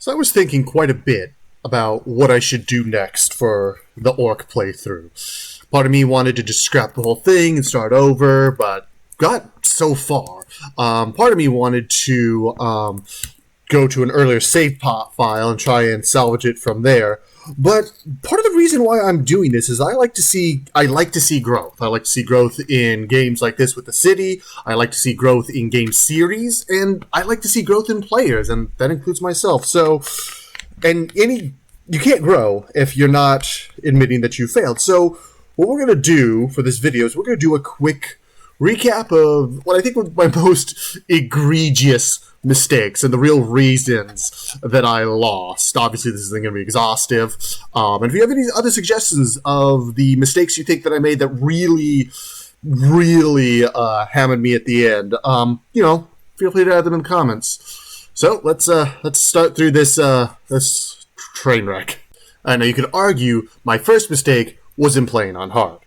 So I was thinking quite a bit about what I should do next for the Orc playthrough. Part of me wanted to just scrap the whole thing and start over, but got so far. Part of me wanted to go to an earlier save file and try and salvage it from there. But part of the reason why I'm doing this is I like to see growth. I like to see growth in games like this with the city. I like to see growth in game series, and I like to see growth in players, and that includes myself. So, you can't grow if you're not admitting that you failed. So, what we're going to do for this video is we're going to do a quick recap of what I think were my most egregious mistakes and the real reasons that I lost. Obviously, this isn't going to be exhaustive. And if you have any other suggestions of the mistakes you think that I made that really hammered me at the end, feel free to add them in the comments. So let's start through this train wreck. I know you could argue my first mistake was in playing on hard.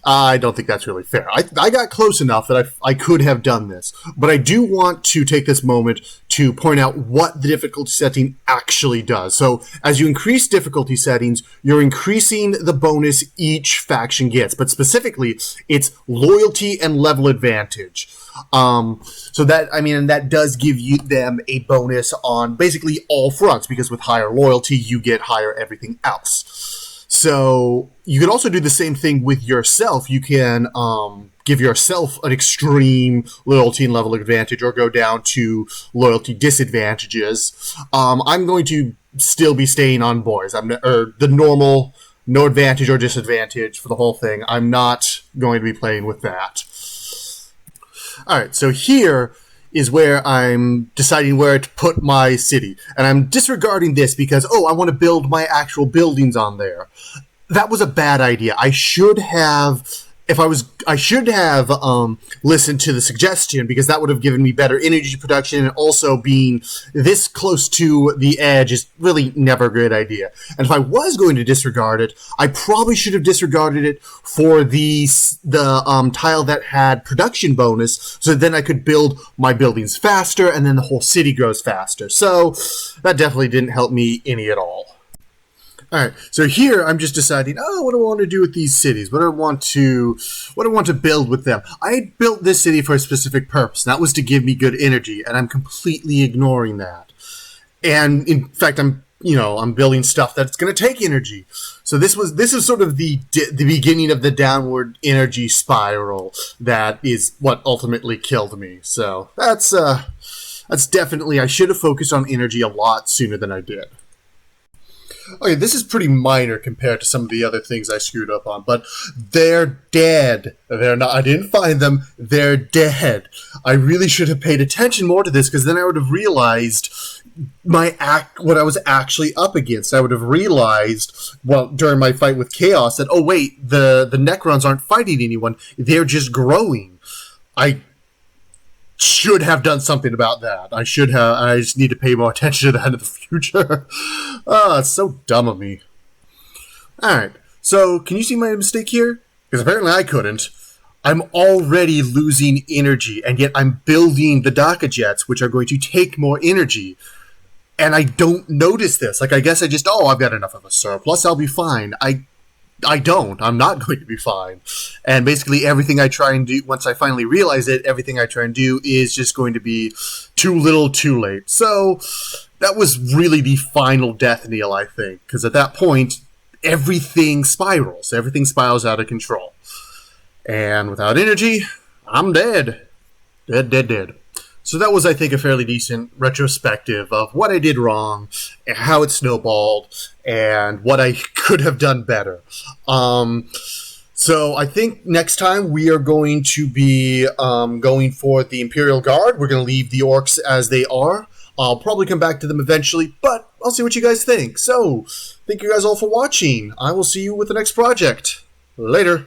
I don't think that's really fair. I got close enough that I could have done this, but I do want to take this moment to point out what the difficulty setting actually does. So as you increase difficulty settings, you're increasing the bonus each faction gets, but specifically it's loyalty and level advantage. So that does give them a bonus on basically all fronts, because with higher loyalty, you get higher everything else. So you can also do the same thing with yourself. You can give yourself an extreme loyalty and level advantage, or go down to loyalty disadvantages. I'm going to still be staying on boys. The normal, no advantage or disadvantage for the whole thing. I'm not going to be playing with that. All right, so here is where I'm deciding where to put my city. And I'm disregarding this because, I want to build my actual buildings on there. That was a bad idea. I should have listened to the suggestion, because that would have given me better energy production, and also being this close to the edge is really never a good idea. And if I was going to disregard it, I probably should have disregarded it for the tile that had production bonus, so then I could build my buildings faster, and then the whole city grows faster. So that definitely didn't help me any at all. Alright, so here I'm just deciding, what do I want to do with these cities? What do I want to build with them? I built this city for a specific purpose, and that was to give me good energy, and I'm completely ignoring that. And in fact, I'm building stuff that's going to take energy. So this is sort of the beginning of the downward energy spiral that is what ultimately killed me. So that's definitely, I should have focused on energy a lot sooner than I did. Okay, this is pretty minor compared to some of the other things I screwed up on, but they're dead. They're not. I didn't find them. They're dead. I really should have paid attention more to this, because then I would have realized what I was actually up against. I would have realized, during my fight with Chaos, that the Necrons aren't fighting anyone. They're just growing. I should have done something about that. I just need to pay more attention to that in the future. It's so dumb of me. Alright, so can you see my mistake here? Because apparently I couldn't. I'm already losing energy, and yet I'm building the Daka Jets, which are going to take more energy. And I don't notice this. I guess I just, I've got enough of a surplus, I'll be fine. I don't. I'm not going to be fine. And basically everything I try and do, once I finally realize it, everything I try and do is just going to be too little, too late. So that was really the final death knell, I think. Because at that point, everything spirals. Everything spirals out of control. And without energy, I'm dead. Dead. So that was, I think, a fairly decent retrospective of what I did wrong, and how it snowballed, and what I could have done better. So I think next time we are going to be going for the Imperial Guard. We're going to leave the Orks as they are. I'll probably come back to them eventually, but I'll see what you guys think. So, thank you guys all for watching. I will see you with the next project. Later.